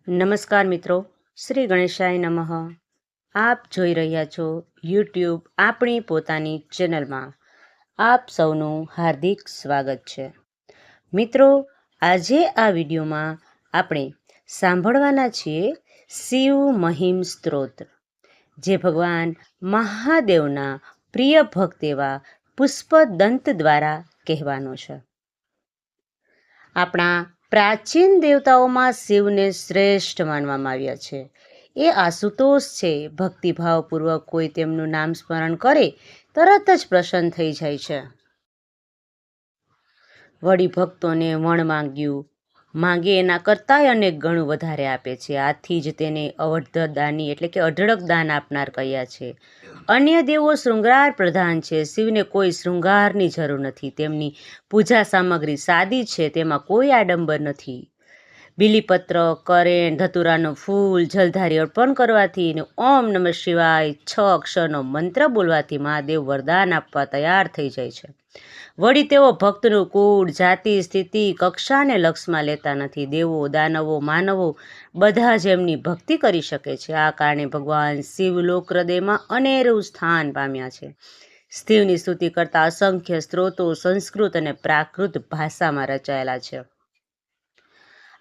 નમસ્કાર મિત્રો, શ્રી ગણેશાય નમઃ. આપ જોઈ રહ્યા છો યુટ્યુબ આપણી પોતાની ચેનલમાં. આપ સૌનું હાર્દિક સ્વાગત છે. મિત્રો, આજે આ વિડીયોમાં આપણે સાંભળવાના છીએ શિવ મહિમ સ્ત્રોત, જે ભગવાન મહાદેવના પ્રિય ભક્ત એવા પુષ્પદંત દ્વારા કહેવાનો છે. આપણા પ્રાચીન દેવતાઓમાં શિવને શ્રેષ્ઠ માનવામાં આવ્યા છે. એ આશુતોષ છે. ભક્તિભાવપૂર્વક કોઈ તેમનું નામ સ્મરણ કરે તરત જ પ્રસન્ન થઈ જાય છે. વળી ભક્તોને વણ માંગે એના કરતાંય અનેક ગણું વધારે આપે છે. આથી જ તેને અવઢ દાની એટલે કે અઢળક દાન આપનાર કહ્યા છે. અન્ય દેવો શૃંગાર પ્રધાન છે. શિવને કોઈ શૃંગારની જરૂર નથી. તેમની પૂજા સામગ્રી સાદી છે, તેમાં કોઈ આડંબર નથી. બીલીપત્ર, કરેણ, ધતુરાનું ફૂલ, જલધારી અર્પણ કરવાથી અને ઓમ નમઃ શિવાય 6 અક્ષરનો મંત્ર બોલવાથી મહાદેવ વરદાન આપવા તૈયાર થઈ જાય છે. વળી તેઓ ભક્તનું કુળ, જાતિ, સ્થિતિ, કક્ષાને લક્ષમાં લેતા નથી. દેવો, દાનવો, માનવો બધા જ એમની ભક્તિ કરી શકે છે. આ કારણે ભગવાન શિવ લોક હૃદયમાં અનેરું સ્થાન પામ્યા છે. શિવની સ્તુતિ કરતા અસંખ્ય સ્ત્રોતો સંસ્કૃત અને પ્રાકૃત ભાષામાં રચાયેલા છે.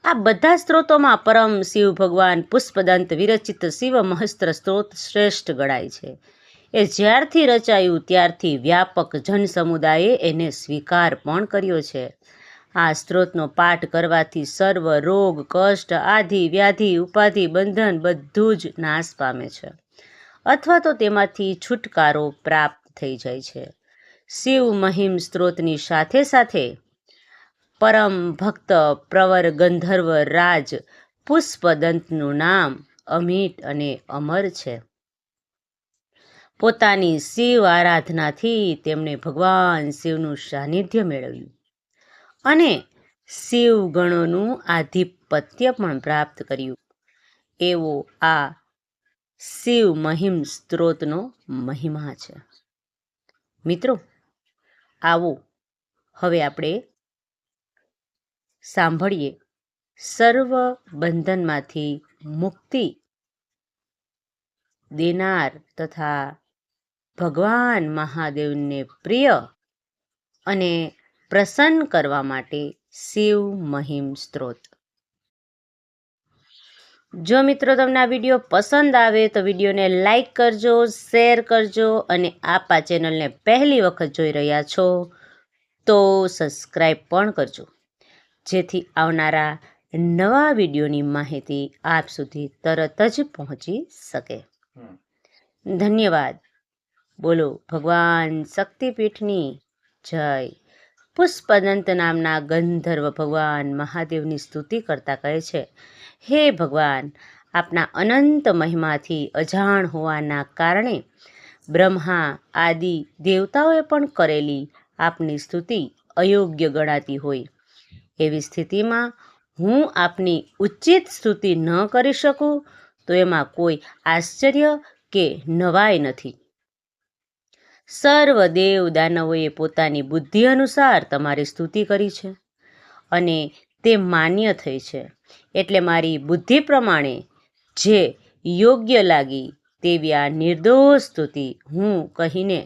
આ બધા સ્ત્રોતોમાં પરમ શિવ ભગવાન પુષ્પદંત વિરચિત શિવ મહસ્ત્ર સ્ત્રોત શ્રેષ્ઠ ગણાય છે. એ જ્યારથી રચાયું ત્યારથી વ્યાપક જન સમુદાયે એને સ્વીકાર પણ કર્યો છે. આ સ્ત્રોતનો પાઠ કરવાથી સર્વ રોગ, કષ્ટ, આધિ, વ્યાધિ, ઉપાધિ, બંધન બધું જ નાશ પામે છે, અથવા તો તેમાંથી છુટકારો પ્રાપ્ત થઈ જાય છે. શિવ મહિમ સ્ત્રોતની સાથે સાથે પરમ ભક્ત પ્રવર ગંધર્વ રાજ પુષ્પદંતનું નામ અમિટ અને અમર છે. પોતાની શિવ આરાધનાથી તેમણે ભગવાન શિવનું સાનિધ્ય મેળવ્યું અને શિવ ગણોનું આધિપત્ય પણ પ્રાપ્ત કર્યું. એવો આ શિવ મહિમ સ્ત્રોતનો મહિમા છે. મિત્રો, આવો હવે આપણે સાંભળીએ સર્વ બંધનમાંથી મુક્તિ દેનાર તથા ભગવાન મહાદેવને પ્રિય અને પ્રસન્ન કરવા માટે શિવ મહિમ સ્ત્રોત. જો મિત્રો તમને આ વિડીયો પસંદ આવે તો વિડીયોને લાઈક કરજો, શેર કરજો અને આપ આ ચેનલને પહેલી વખત જોઈ રહ્યા છો તો સબસ્ક્રાઈબ પણ કરજો, જેથી આવનારા નવા વિડીયોની માહિતી આપ સુધી તરત જ પહોંચી શકે. ધન્યવાદ. બોલો ભગવાન શક્તિપીઠની જય. પુષ્પદંત નામના ગંધર્વ ભગવાન મહાદેવની સ્તુતિ કરતા કહે છે, હે ભગવાન, આપના અનંત મહિમાથી અજાણ હોવાના કારણે બ્રહ્મા આદિ દેવતાઓએ પણ કરેલી આપની સ્તુતિ અયોગ્ય ગણાતી હોય. એવી સ્થિતિમાં હું આપની ઉચિત સ્તુતિ ન કરી શકું તો એમાં કોઈ આશ્ચર્ય કે નવાઈ નથી. સર્વ દેવ દાનવોએ પોતાની બુદ્ધિ અનુસાર તમારી સ્તુતિ કરી છે અને તે માન્ય થઈ છે. એટલે મારી બુદ્ધિ પ્રમાણે જે યોગ્ય લાગી તેવી આ નિર્દોષ સ્તુતિ હું કહીને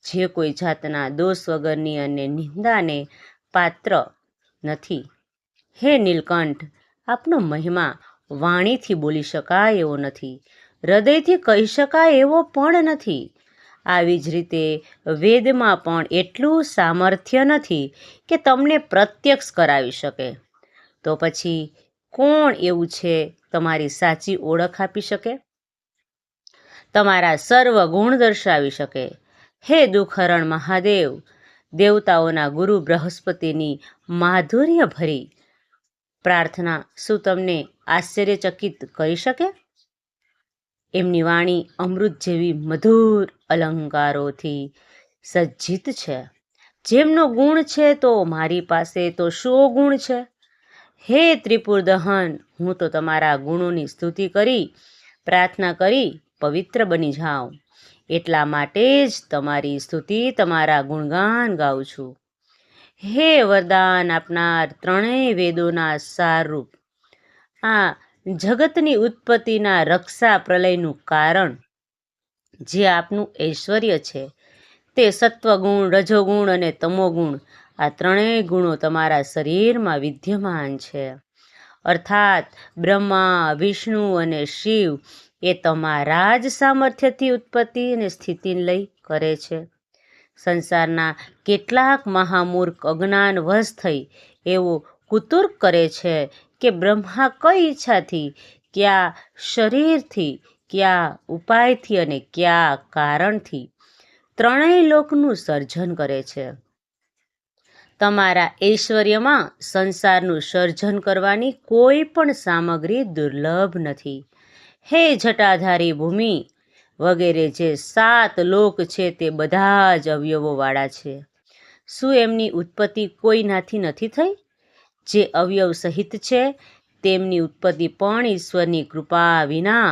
જે કોઈ જાતના દોષ વગરની અને નિંદાને પાત્ર નથી. હે નીલકંઠ, આપનો મહિમા વાણીથી બોલી શકાય એવો નથી, હૃદયથી કહી શકાય એવો પણ નથી. આવી જ રીતે વેદમાં પણ એટલું સામર્થ્ય નથી કે તમને પ્રત્યક્ષ કરાવી શકે. તો પછી કોણ એવું છે તમારી સાચી ઓળખ આપી શકે, તમારા સર્વ ગુણ દર્શાવી શકે? હે દુઃખહરણ મહાદેવ, દેવતાઓના ગુરુ બૃહસ્પતિની માધુર્ય ભરી પ્રાર્થના શું તમને આશ્ચર્યચકિત કરી શકે? એમની વાણી અમૃત જેવી મધુર અલંકારોથી સજ્જિત છે. જેમનો ગુણ છે તો મારી પાસે તો શો ગુણ છે. હે ત્રિપુર દહન, હું તો તમારા ગુણોની સ્તુતિ કરી પ્રાર્થના કરી પવિત્ર બની જાઉં. એટલા માટે જ તમારી સ્તુતિ, તમારા ગુણગાન ગાઉં છું. હે વરદાન આપનાર ત્રણેય વેદોના સારરૂપ, આ જગતની ઉત્પત્તિના રક્ષા પ્રલયનું કારણ જે આપનું ઐશ્વર્ય છે તે સત્વગુણ, રજોગુણ અને તમોગુણ આ ત્રણેય ગુણો તમારા શરીરમાં વિદ્યમાન છે. અર્થાત બ્રહ્મા, વિષ્ણુ અને શિવ એ તમારા જ સામર્થ્યથી ઉત્પત્તિ અને સ્થિતિ લઈ કરે છે. સંસારના કેટલાક મહામૂર્ખ અજ્ઞાનવશ થઈ એવો કુતર્ક કરે છે કે બ્રહ્મા કઈ ઈચ્છાથી, કયા શરીરથી, કયા ઉપાયથી અને કયા કારણથી ત્રણેય લોકનું સર્જન કરે છે. તમારા ઐશ્વર્યમાં સંસારનું સર્જન કરવાની કોઈ પણ સામગ્રી દુર્લભ નથી. હે જટાધારી ભૂમિ વગેરે જે 7 લોક છે તે બધા જ અવયવોવાળા છે. શું એમની ઉત્પત્તિ કોઈનાથી નથી થઈ? જે અવયવ સહિત છે તેમની ઉત્પત્તિ પણ ઈશ્વરની કૃપા વિના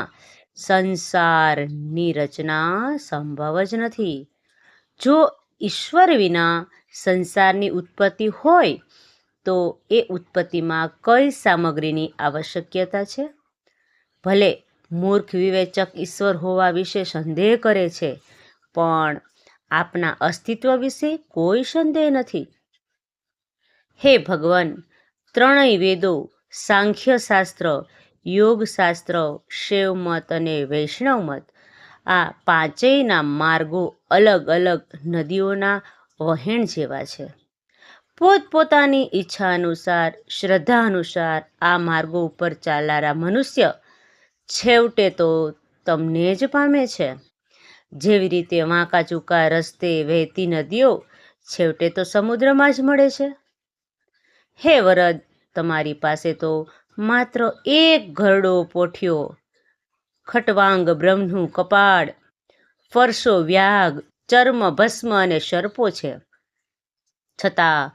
સંસારની રચના સંભવ જ નથી. જો ઈશ્વર વિના સંસારની ઉત્પત્તિ હોય તો એ ઉત્પત્તિમાં કઈ સામગ્રીની આવશ્યકતા છે? ભલે મૂર્ખ વિવેચક ઈશ્વર હોવા વિશે સંદેહ કરે છે, પણ આપના અસ્તિત્વ વિશે કોઈ સંદેહ નથી. હે ભગવાન, ત્રણેય વેદો, સાંખ્યશાસ્ત્ર, યોગશાસ્ત્ર, શૈવમત અને વૈષ્ણવમત આ પાંચેયના માર્ગો અલગ અલગ નદીઓના વહેણ જેવા છે. પોતપોતાની ઈચ્છા અનુસાર, શ્રદ્ધા અનુસાર આ માર્ગો ઉપર ચાલનારા મનુષ્ય છેવટે તો તમને જ પામે છે. જેવી રીતે વાંકા ચૂકા રસ્તે વહેતી નદીઓ છેવટે તો સમુદ્રમાં જ મળે છે. હે વરદ, તમારી પાસે તો માત્ર એક ઘરડો પોઠિયો, ખટવાંગ બ્રહ્મનું કપાળ, ફરસો વ્યાગ, ચર્મ ભસ્મ અને સર્પો છે. છતાં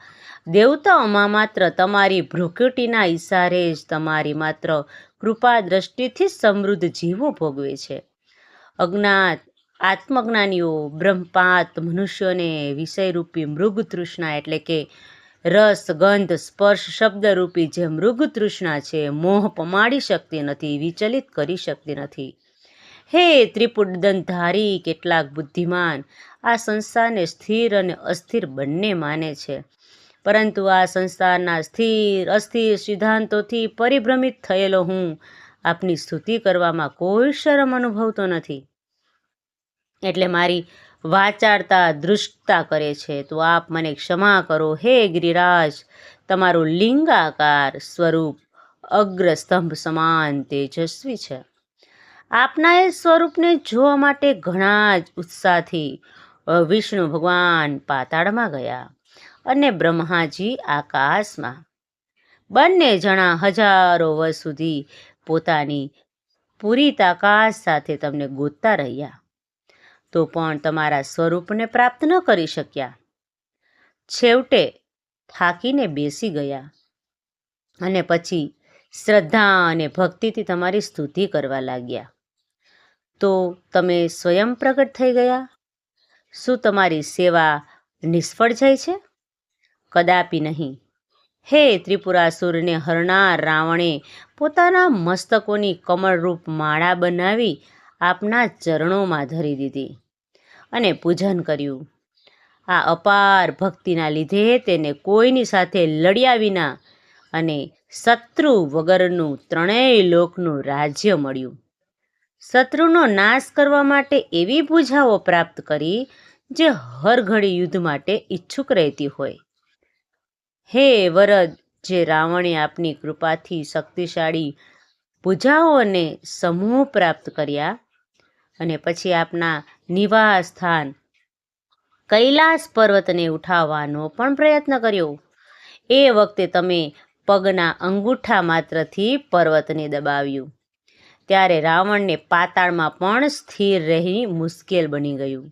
દેવતાઓમાં માત્ર તમારી ભ્રુકુટીના ઈશારે જ તમારી માત્ર કૃપા દ્રષ્ટિથી સમૃદ્ધ જીવો ભોગવે છે. અજ્ઞાત આત્મજ્ઞાનીઓ બ્રહ્મપાત મનુષ્યોને વિષયરૂપી મૃગ તૃષ્ણા એટલે કે રસ, ગંધ, સ્પર્શ, શબ્દરૂપી જે મૃગ તૃષ્ણા છે મોહ પમાડી શકતી નથી, વિચલિત કરી શકતી નથી. હે ત્રિપુટદંતધારી, કેટલાક બુદ્ધિમાન આ સંસારને સ્થિર અને અસ્થિર બંને માને છે, પરંતુ આ સંસારના સ્થિર અસ્થિર સિદ્ધાંતોથી પરિભ્રમિત થયેલો હું આપની સ્તુતિ કરવામાં કોઈ શરમ અનુભવતો નથી. એટલે મારી વાચાળતા દૃષ્ટતા કરે છે, તો આપ મને ક્ષમા કરો. હે ગિરિરાજ, તમારું લિંગાકાર સ્વરૂપ અગ્રસ્તંભ સમાન તેજસ્વી છે. આપના એ સ્વરૂપને જોવા માટે ઘણા જ ઉત્સાહથી વિષ્ણુ ભગવાન પાતાળમાં ગયા અને બ્રહ્માજી આકાશમાં. બંને જણા હજારો વર્ષ સુધી પોતાની પૂરી તાકાત સાથે તમને ગોતતા રહ્યા, તો પણ તમારા સ્વરૂપને પ્રાપ્ત ન કરી શક્યા. છેવટે થાકીને બેસી ગયા અને પછી શ્રદ્ધા અને ભક્તિથી તમારી સ્તુતિ કરવા લાગ્યા. તો તમે સ્વયં પ્રગટ થઈ ગયા. શું તમારી સેવા નિષ્ફળ જાય છે? કદાપી નહીં. હે ત્રિપુરાસુરને હરનાર રાવણે પોતાના મસ્તકોની કમળરૂપ માળા બનાવી આપના ચરણોમાં ધરી દીધી અને પૂજન કર્યું. આ અપાર ભક્તિના લીધે તેને કોઈની સાથે લડ્યા વિના અને શત્રુ વગરનું ત્રણેય લોકનું રાજ્ય મળ્યું. શત્રુનો નાશ કરવા માટે એવી ભુજાઓ પ્રાપ્ત કરી જે હર ઘડી યુદ્ધ માટે ઈચ્છુક રહેતી હોય. હે વરદ, જે રાવણે આપની કૃપાથી શક્તિશાળી ભુજાઓને સમૂહ પ્રાપ્ત કર્યા અને પછી આપના નિવાસ સ્થાન કૈલાસ પર્વતને ઉઠાવવાનો પણ પ્રયત્ન કર્યો, એ વખતે તમે પગના અંગૂઠા માત્રથી પર્વતને દબાવ્યું. ત્યારે રાવણને પાતાળમાં પણ સ્થિર રહી મુશ્કેલ બની ગયું.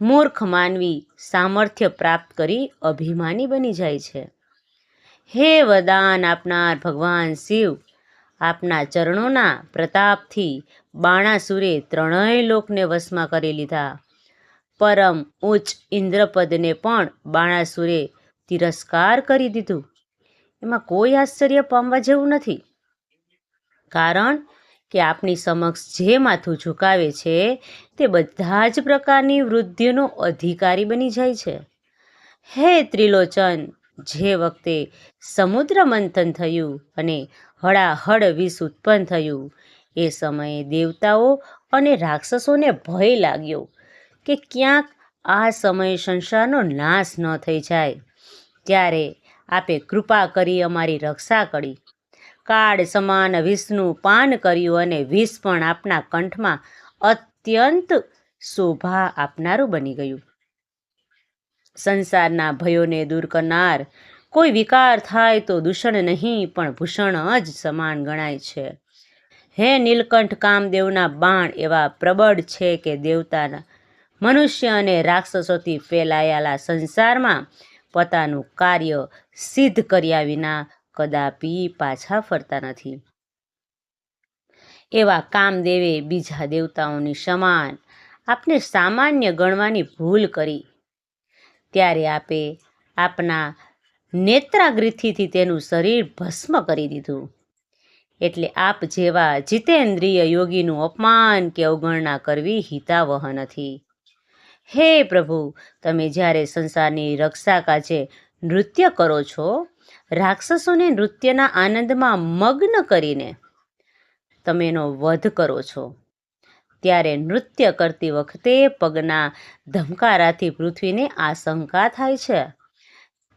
મૂર્ખ માનવી સામર્થ્ય પ્રાપ્ત કરી અભિમાની બની જાય છે. હે વરદાન આપનાર ભગવાન શિવ, આપના ચરણોના પ્રતાપથી બાણાસુરે ત્રણેય લોકને વશમાં કરી લીધા. પરમ ઉચ્ચ ઇન્દ્રપદને પણ બાણાસુરે તિરસ્કાર કરી દીધું. એમાં કોઈ આશ્ચર્ય પામવા જેવું નથી. કારણ કે આપણી સમક્ષ જે માથું ઝુકાવે છે તે બધા જ પ્રકારની વૃદ્ધિનો અધિકારી બની જાય છે. હે ત્રિલોચન, જે વખતે સમુદ્ર મંથન થયું અને હળાહળ વિષ ઉત્પન્ન થયું, એ સમયે દેવતાઓ અને રાક્ષસોને ભય લાગ્યો કે ક્યાંક આ સમયે સંસારનો નાશ ન થઈ જાય. ત્યારે આપે કૃપા કરી અમારી રક્ષા કરી. કાળ સમાન વિષનું પાન કર્યું અને વિષ પણ આપના કંઠમાં અત્યંત શોભા આપનારું બની ગયું. સંસારના ભયોને દૂર કરનાર, કોઈ વિકાર થાય તો દૂષણ નહીં પણ ભૂષણ જ સમાન ગણાય છે. હે નીલકંઠ, કામદેવના બાણ એવા પ્રબળ છે કે દેવતાના, મનુષ્ય અને રાક્ષસોથી ફેલાયેલા સંસારમાં પોતાનું કાર્ય સિદ્ધ કર્યા વિના કદાપી પાછા ફરતા નથી. એવા કામદેવે બીજા દેવતાઓની સમાન આપને સામાન્ય ગણવાની ભૂલ કરી. ત્યારે આપે આપના નેત્રાગ્રથીથી તેનું શરીર ભસ્મ કરી દીધું. એટલે આપ જેવા જીતેન્દ્રિય યોગીનું અપમાન કે અવગણના કરવી હિતાવહ નથી. હે પ્રભુ, તમે જ્યારે સંસારની રક્ષા કાજે નૃત્ય કરો છો, રાક્ષસોને નૃત્યના આનંદમાં મગ્ન કરીને તમે એનો વધ કરો છો, ત્યારે નૃત્ય કરતી વખતે પગના ધમકારાથી પૃથ્વીને આશંકા થાય છે.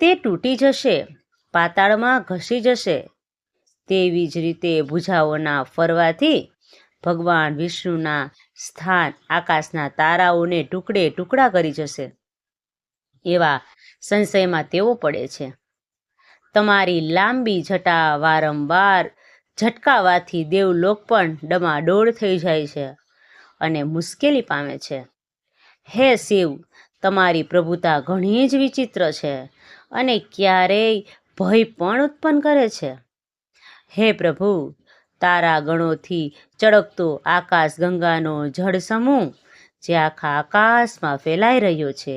તે તૂટી જશે, પાતાળમાં ઘસી જશે. તેવી જ રીતે ભુજાઓના ફરવાથી ભગવાન વિષ્ણુના સ્થાન આકાશના તારાઓને ટુકડે ટુકડા કરી જશે. એવા સંશયમાં તેઓ પડે છે. તમારી લાંબી જટા વારંવાર ઝટકાવાથી દેવલોક પણ ડમાડોળ થઈ જાય છે અને મુશ્કેલી પામે છે. હે શિવ, તમારી પ્રભુતા ઘણી જ વિચિત્ર છે અને ક્યારેય ભય પણ ઉત્પન્ન કરે છે. હે પ્રભુ, તારા ગણોથી ચળકતો આકાશ ગંગાનો જળ સમૂહ જે આખા આકાશમાં ફેલાઈ રહ્યો છે,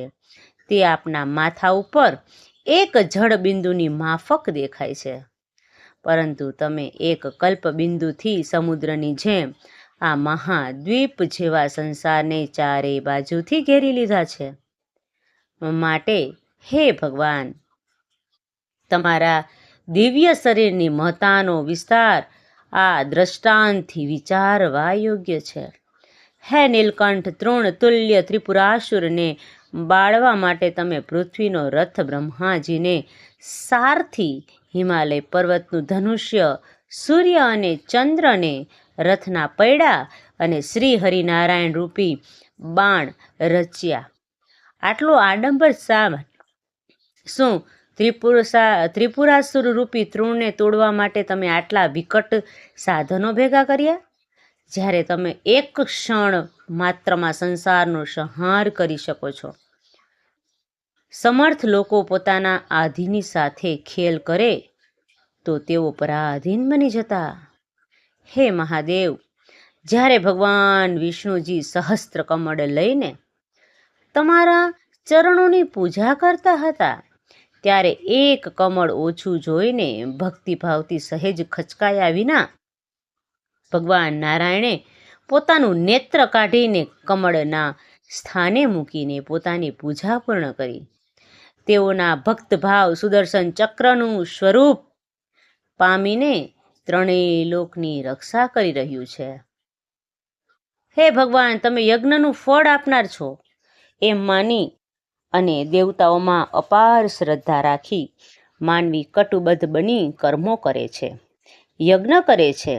તે આપના માથા ઉપર એક જળ બિંદુની માફક દેખાય છે. પરંતુ તમે એક કલ્પબિંદુથી સમુદ્રની જેમ આ મહાદ્વીપ જેવા સંસારને ચારે બાજુથી ઘેરી લીધા છે. માટે હે ભગવાન, તમારા દિવ્ય શરીરની મહત્તાનો વિસ્તાર આ દ્રષ્ટાંતથી વિચારવા યોગ્ય છે. હે નીલકંઠ, તૃણ તુલ્ય ત્રિપુરાસુરને બાળવા માટે તમે પૃથ્વીનો રથ બ્રહ્માજીને સારથી, હિમાલય પર્વતનું ધનુષ્ય, સૂર્ય અને ચંદ્રને રથના પૈડા અને શ્રી હરિનારાયણ રૂપી બાણ રચ્યા. આટલો આડંબર શા માટે? શું ત્રિપુરાસુર રૂપી તૃણને તોડવા માટે તમે આટલા વિકટ સાધનો ભેગા કર્યા? જ્યારે તમે એક ક્ષણ માત્રમાં સંસારનો સંહાર કરી શકો છો. સમર્થ લોકો પોતાના આધીની સાથે ખેલ કરે તો તેઓ પરાધીન બની જતા. હે મહાદેવ, જ્યારે ભગવાન વિષ્ણુજી સહસ્ત્ર કમળ લઈને તમારા ચરણોની પૂજા કરતા હતા, ત્યારે એક કમળ ઓછું જોઈને ભક્તિભાવથી સહેજ ખચકાયા વિના ભગવાન નારાયણે પોતાનું નેત્ર કાઢીને કમળના સ્થાને મૂકીને પોતાની પૂજા પૂર્ણ કરી. તેઓના ભક્તભાવ સુદર્શન ચક્રનું સ્વરૂપ પામીને ત્રણેય લોકની રક્ષા કરી રહ્યું છે. હે ભગવાન, તમે યજ્ઞનું ફળ આપનાર છો એમ માની અને દેવતાઓમાં અપાર શ્રદ્ધા રાખી માનવી કટુબદ્ધ બની કર્મો કરે છે, યજ્ઞ કરે છે.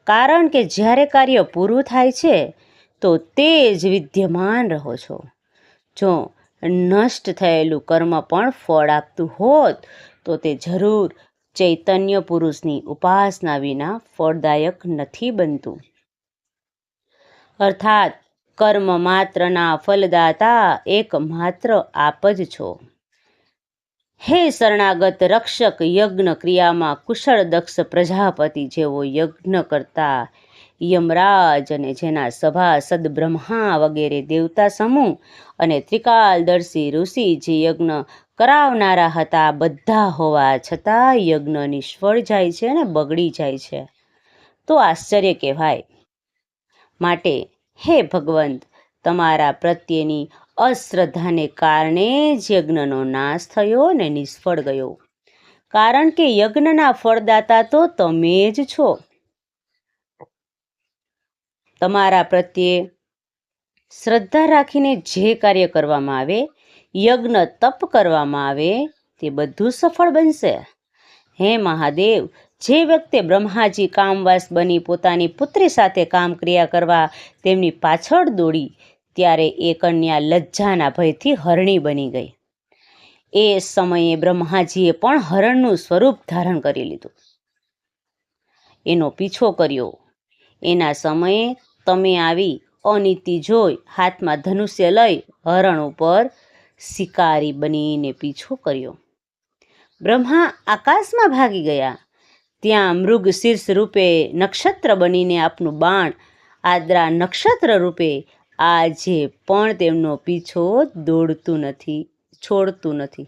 કારણ કે જ્યારે કાર્ય પૂરું થાય છે તો તે જ વિદ્યમાન રહો છો. જો નષ્ટ થયેલું કર્મ પણ ફળ આપતું હોત તો તે જરૂર ચૈતન્ય પુરુષની ઉપાસના વિના ફળદાયક નથી બનતું. અર્થાત કર્મ માત્રના ફલદાતા એકમાત્ર આપ જ છો. હે શરણાગત રક્ષક, યજ્ઞ ક્રિયામાં કુશળ દક્ષ પ્રજાપતિ જેવો યજ્ઞ કરતા યમરાજ અને જેના સભાસદ બ્રહ્મા વગેરે દેવતા સમૂહ અને ત્રિકાલદર્શી ઋષિ જે યજ્ઞ કરાવનારા હતા, બધા હોવા છતાં યજ્ઞ નિષ્ફળ જાય છે અને બગડી જાય છે. તો આશ્ચર્ય કહેવાય. માટે હે ભગવંત, તમારા પ્રત્યેની અશ્રદ્ધાને કારણે જ યજ્ઞનો નાશ થયો ને નિષ્ફળ ગયો. કારણ કે યજ્ઞના ફળદાતા તો તમે જ છો. તમારા પ્રત્યે શ્રદ્ધા રાખીને જે કાર્ય કરવામાં આવે, યજ્ઞ તપ કરવામાં આવે, તે બધું સફળ બનશે. હે મહાદેવ, જે વ્યક્તિ બ્રહ્માજી કામવાસ બની પોતાની પુત્રી સાથે કામ ક્રિયા કરવા તેમની પાછળ દોડી, ત્યારે એ કન્યા લજ્જાના ભયથી હરણી બની ગઈ. એ સમયે બ્રહ્માજીએ પણ હરણનું સ્વરૂપ ધારણ કરી લીધું, એનો પીછો કર્યો. એના સમયે તમે આવી અનીતિ જોઈ હાથમાં ધનુષ્ય લઈ હરણ ઉપર શિકારી બનીને પીછો કર્યો. બ્રહ્મા આકાશમાં ભાગી ગયા. ત્યાં મૃગ શીર્ષ રૂપે નક્ષત્ર બનીને આપનું બાણ આદ્રા નક્ષત્ર રૂપે આજે પણ તેમનો પીછો દોડતું નથી, છોડતું નથી.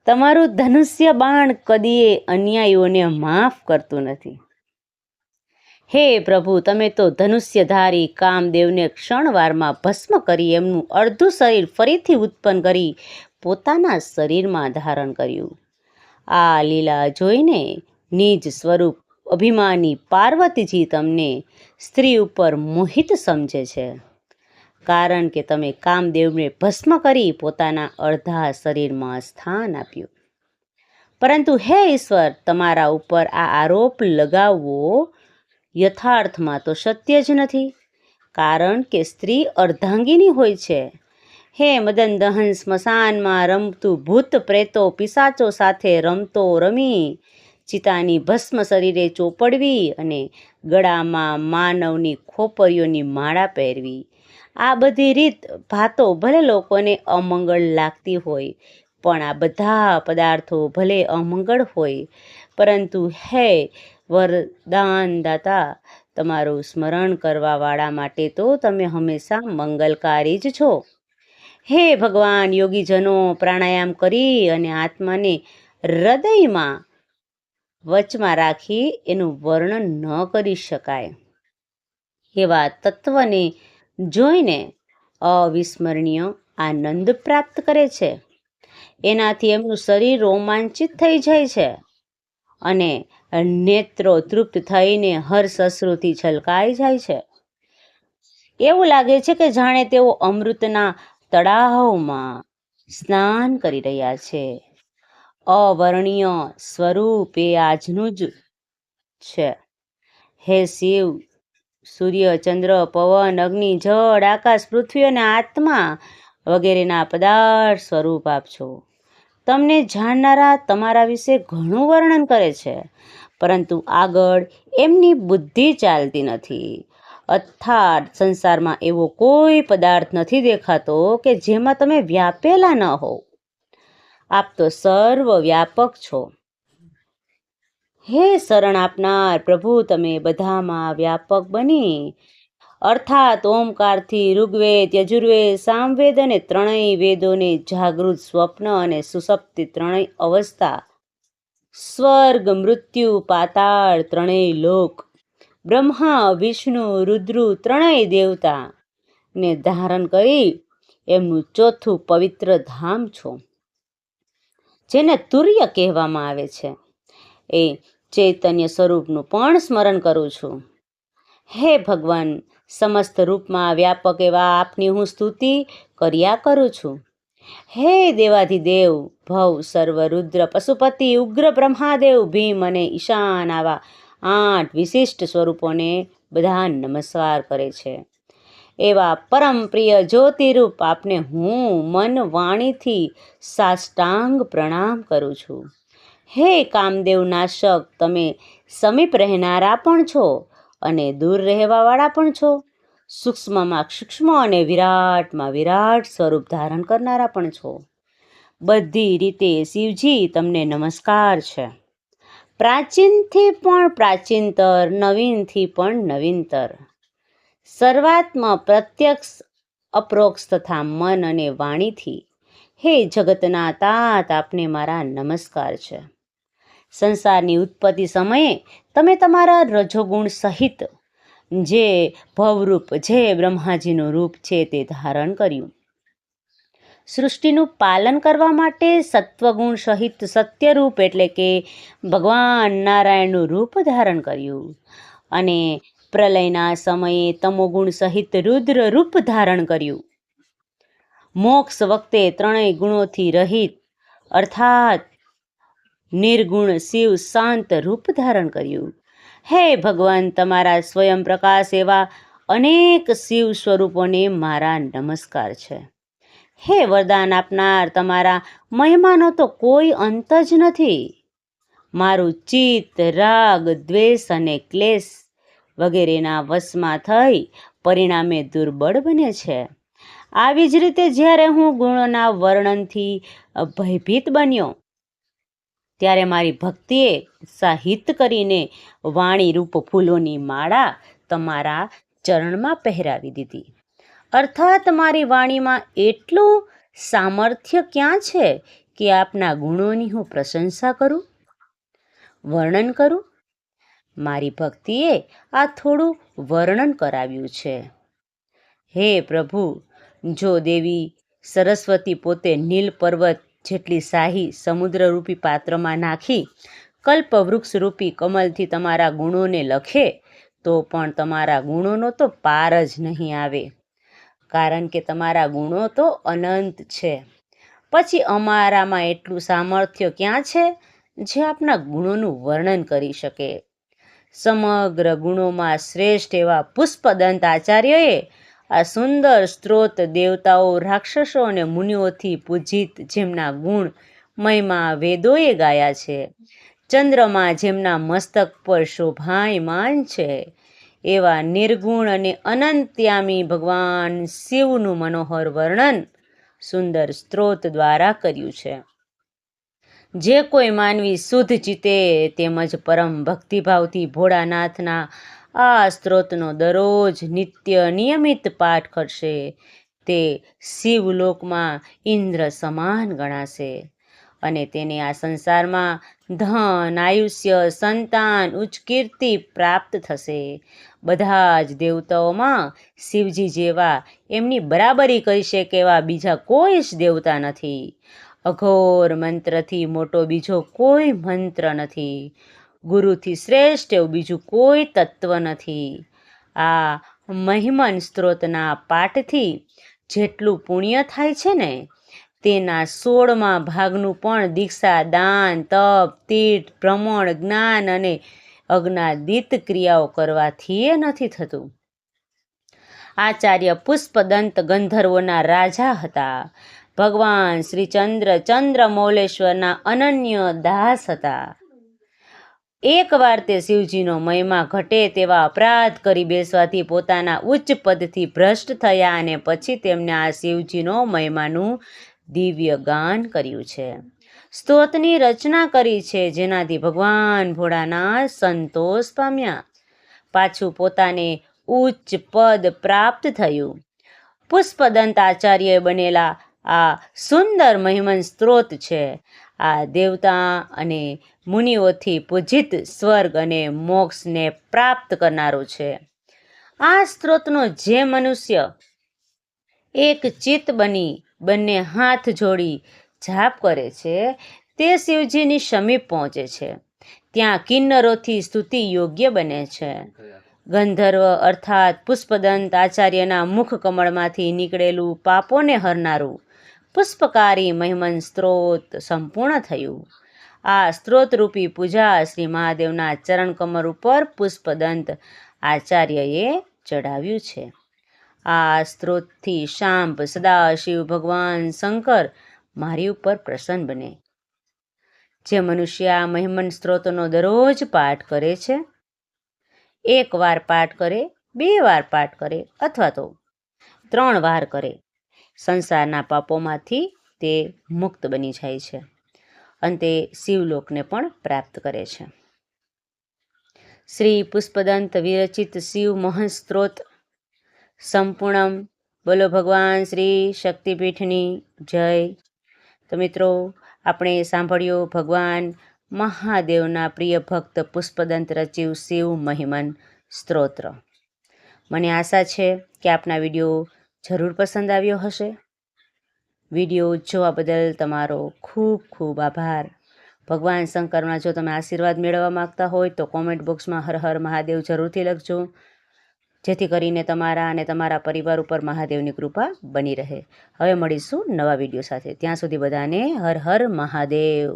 તમારું ધનુષ્ય બાણ કદીએ અન્યાયીઓને માફ કરતું નથી. હે પ્રભુ, તમે તો ધનુષ્યધારી કામદેવને ક્ષણવારમાં ભસ્મ કરી એમનું અડધું શરીર ફરીથી ઉત્પન્ન કરી પોતાના શરીરમાં ધારણ કર્યું. આ લીલા જોઈને નિજ સ્વરૂપ અભિમાની પાર્વતીજી તમને સ્ત્રી ઉપર મોહિત સમજે છે. કારણ કે તમે કામદેવને ભસ્મ કરી પોતાના અડધા શરીરમાં સ્થાન આપ્યું. પરંતુ હે ઈશ્વર, તમારા ઉપર આ આરોપ લગાવવો યથાર્થમાં તો સત્ય જ નથી. કારણ કે સ્ત્રી અર્ધાંગિની હોય છે. હે મદન દહન સ્મશાનમાં રમતું ભૂત પ્રેતો પિશાચો સાથે રમતો રમી ચિતાની ભસ્મ શરીરે ચોપડવી અને ગળામાં માનવની ખોપરીઓની માળા પહેરવી, આ બધી રીત ભાતો ભલે લોકોને અમંગળ લાગતી હોય, પણ આ બધા પદાર્થો ભલે અમંગળ હોય, પરંતુ હે વરદાનદાતા, તમારું સ્મરણ કરવાવાળા માટે તો તમે હંમેશા મંગલકારી જ છો. હે ભગવાન, યોગીજનો પ્રાણાયામ કરી અને આત્માને હૃદયમાં વચમાં રાખી એનું વર્ણન ન કરી શકાય એવા તત્વને જોઈને અવિસ્મરણીય આનંદ પ્રાપ્ત કરે છે. એનાથી એમનું શરીર રોમાંચિત થઈ જાય છે અને નેત્રો તૃપ્ત થઈને હર્ષ અશ્રુથી છલકાઈ જાય છે. એવું લાગે છે કે જાણે તેઓ અમૃતના તળાવમાં સ્નાન કરી રહ્યા છે. અવર્ણનીય સ્વરૂપ એ આજનું જ છે. હે શિવ, સૂર્ય, ચંદ્ર, પવન, અગ્નિ, જળ, આકાશ, પૃથ્વી અને આત્મા વગેરેના પદાર્થ સ્વરૂપ આપ છો. તમને જાણનારા તમારા વિશે ઘણું વર્ણન કરે છે, પરંતુ આગળ એમની બુદ્ધિ ચાલતી નથી. અર્થાત સંસારમાં એવો કોઈ પદાર્થ નથી દેખાતો કે જેમાં તમે વ્યાપેલા ન હો. આપ તો સર્વ વ્યાપક છો. હે શરણ આપનાર પ્રભુ, તમે બધામાં વ્યાપક બની અર્થાત ઓમકારથી ઋગ્વેદ, યજુર્વેદ, સામવેદ અને ત્રણેય વેદોને જાગૃત, સ્વપ્ન અને સુષુપ્તિ ત્રણેય અવસ્થા, સ્વર્ગ, મૃત્યુ, પાતાળ ત્રણેય લોક, બ્રહ્મા, વિષ્ણુ, રુદ્રુ ત્રણેય દેવતા ને ધારણ કરી એમનું ચોથું પવિત્ર ધામ છો, જેને તુર્ય કહેવામાં આવે છે. એ ચૈતન્ય સ્વરૂપનું પણ સ્મરણ કરું છું. હે ભગવાન, સમસ્ત રૂપમાં વ્યાપક એવા આપની હું સ્તુતિ કર્યા કરું છું. હે દેવાધિદેવ ભવ, સર્વ, રુદ્ર, પશુપતિ, ઉગ્ર બ્રહ્માદેવ, ભીમ અને ઈશાન આવા 8 વિશિષ્ટ સ્વરૂપોને બધા નમસ્કાર કરે છે. એવા પરમ પ્રિય જ્યોતિરૂપ આપને હું મન વાણીથી સાષ્ટાંગ પ્રણામ કરું છું. હે કામદેવ નાશક, તમે સમીપ રહેનારા પણ છો અને દૂર રહેવાવાળા પણ છો. સૂક્ષ્મમાં સૂક્ષ્મ અને વિરાટમાં વિરાટ સ્વરૂપ ધારણ કરનારા પણ છો. બધી રીતે શિવજી તમને નમસ્કાર છે. પ્રાચીનથી પણ પ્રાચીનતર, નવીનથી પણ નવીનતર, સર્વાત્મા, પ્રત્યક્ષ, અપરોક્ષ તથા મન અને વાણીથી હે જગતના તાત, આપને મારા નમસ્કાર છે. સંસારની ઉત્પત્તિ સમયે તમે તમારા રજોગુણ સહિત જે ભવરૂપ, જે બ્રહ્માજીનું રૂપ છે તે ધારણ કર્યું. સૃષ્ટિનું પાલન કરવા માટે સત્વગુણ સહિત સત્યરૂપ એટલે કે ભગવાન નારાયણનું રૂપ ધારણ કર્યું. અને પ્રલયના સમયે તમોગુણ સહિત રુદ્ર રૂપ ધારણ કર્યું. મોક્ષ વખતે ત્રણેય ગુણોથી રહિત અર્થાત નિર્ગુણ શિવ શાંત રૂપ ધારણ કર્યું. હે ભગવાન, તમારા સ્વયં પ્રકાશ એવા અનેક શિવ સ્વરૂપોને મારા નમસ્કાર છે. હે વરદાન આપનાર, તમારા મહિમાનો તો કોઈ અંત જ નથી. મારું ચિત્ત રાગ, દ્વેષ અને ક્લેશ વગેરેના વશમાં થઈ પરિણામે દુર્બળ બને છે. આવી જ રીતે જ્યારે હું ગુણોના વર્ણનથી ભયભીત બન્યો ત્યારે મારી ભક્તિએ ઉત્સાહિત કરીને વાણીરૂપ ફૂલોની માળા તમારા ચરણમાં પહેરાવી દીધી. અર્થાત મારી વાણીમાં એટલું સામર્થ્ય ક્યાં છે કે આપના ગુણોની હું પ્રશંસા કરું, વર્ણન કરું? મારી ભક્તિએ આ થોડું વર્ણન કરાવ્યું છે. હે પ્રભુ, જો દેવી સરસ્વતી પોતે નીલ પર્વત જેટલી શાહી સમુદ્રરૂપી પાત્રમાં નાખી કલ્પવૃક્ષરૂપી કમલથી તમારા ગુણોને લખે તો પણ તમારા ગુણોનો તો પાર જ નહીં આવે, કારણ કે તમારા ગુણો તો અનંત છે. પછી અમારામાં એટલું સામર્થ્ય ક્યાં છે જે આપના ગુણોનું વર્ણન કરી શકે? સમગ્ર ગુણોમાં શ્રેષ્ઠ એવા પુષ્પદંત આચાર્યએ આ સુંદર સ્ત્રોત દેવતાઓ, રાક્ષસો અને મુનિઓથી પૂજિત જેમના ગુણ મહિમા વેદોએ ગાયા છે, ચંદ્રમા જેમના મસ્તક પર શોભાયમાન છે, એવા નિર્ગુણ અને અનંતયામી ભગવાન શિવનું મનોહર વર્ણન સુંદર સ્ત્રોત દ્વારા કર્યું છે. જે કોઈ માનવી શુદ્ધ ચિત્તે તેમજ પરમ ભક્તિભાવથી ભોળાનાથના આ સ્ત્રોતનો દરરોજ નિત્ય નિયમિત પાઠ કરશે તે શિવલોકમાં ઇન્દ્ર સમાન ગણાશે અને તેને આ સંસારમાં ધન, આયુષ્ય, સંતાન, ઉચ્ચ કીર્તિ પ્રાપ્ત થશે. બધા જ દેવતાઓમાં શિવજી જેવા એમની બરાબરી કરી શકે એવા બીજા કોઈ જ દેવતા નથી. અઘોર મંત્રથી મોટો બીજો કોઈ મંત્ર નથી. ગુરુથી શ્રેષ્ઠ એવું બીજું કોઈ તત્વ નથી. આ મહિમન સ્ત્રોતના પાઠથી જેટલું પુણ્ય થાય છે ને તેના 16મા ભાગનું પણ દીક્ષા, દાન, તપ, તીર્થ, ભ્રમણ, જ્ઞાન અને અજ્ઞાદિત ક્રિયાઓ કરવાથી એ નથી થતું. આચાર્ય પુષ્પદંત ગંધર્વોના રાજા હતા. ભગવાન શ્રી ચંદ્રમૌલેશ્વરના અનન્ય દાસ હતા. એકવાર તે શિવજીનો મહિમા ઘટે તેવા અપરાધ કરી બેસવાથી પોતાના ઉચ્ચ પદથી ભ્રષ્ટ થયા અને પછી તેમને આ શિવજીનો મહિમાનું દિવ્ય ગાન કર્યું છે. સ્તોત્રની રચના કરી છે જેનાથી ભગવાન ભોળાનાથ સંતોષ પામ્યા. પાછું પોતાને ઉચ્ચ પદ પ્રાપ્ત થયું. પુષ્પદંત આચાર્યએ બનેલા આ સુંદર મહિમન સ્ત્રોત છે. આ દેવતા અને મુનિઓથી પૂજિત સ્વર્ગ અને મોક્ષને પ્રાપ્ત કરનારું છે. આ સ્ત્રોતનો જે મનુષ્ય એક ચિત્ત બની બંને હાથ જોડી જાપ કરે છે તે શિવજીની સમીપ પહોંચે છે. ત્યાં કિન્નરોથી સ્તુતિ યોગ્ય બને છે. ગંધર્વ અર્થાત પુષ્પદંત આચાર્યના મુખ કમળમાંથી નીકળેલું પાપોને હરનારું પુષ્પકારી મહિમન સ્ત્રોત સંપૂર્ણ થયું. આ સ્ત્રોતરૂપી પૂજા શ્રી મહાદેવના ચરણકમર ઉપર પુષ્પદંત આચાર્યએ ચડાવ્યું છે. આ સ્ત્રોતથી શાંભ સદાશિવ ભગવાન શંકર મારી ઉપર પ્રસન્ન બને. જે મનુષ્ય આ મહિમન સ્ત્રોતનો દરરોજ પાઠ કરે છે, 1 વાર પાઠ કરે, 2 વાર પાઠ કરે અથવા તો 3 વાર કરે, સંસારના પાપોમાંથી તે મુક્ત બની જાય છે અને તે શિવલોકને પણ પ્રાપ્ત કરે છે. શ્રી પુષ્પદંત વિરચિત શિવ મહસ્ત્રોત સંપૂર્ણમ. બોલો ભગવાન શ્રી શક્તિપીઠની જય. તો મિત્રો, આપણે સાંભળ્યો ભગવાન મહાદેવના પ્રિય ભક્ત પુષ્પદંત રચિવ શિવ મહિમન સ્ત્રોત્ર. મને આશા છે કે આપના વિડીયો જરૂર પસંદ આવ્યો હશે. વિડીયો જોવા બદલ તમારો ખૂબ ખૂબ આભાર. ભગવાન શંકરના જો તમે આશીર્વાદ મેળવવા માગતા હોય તો કોમેન્ટ બોક્સમાં હર હર મહાદેવ જરૂરથી લખજો, જેથી કરીને તમારા અને તમારા પરિવાર ઉપર મહાદેવની કૃપા બની રહે. હવે મળીશું નવા વિડીયો સાથે. ત્યાં સુધી બધાને હર હર મહાદેવ.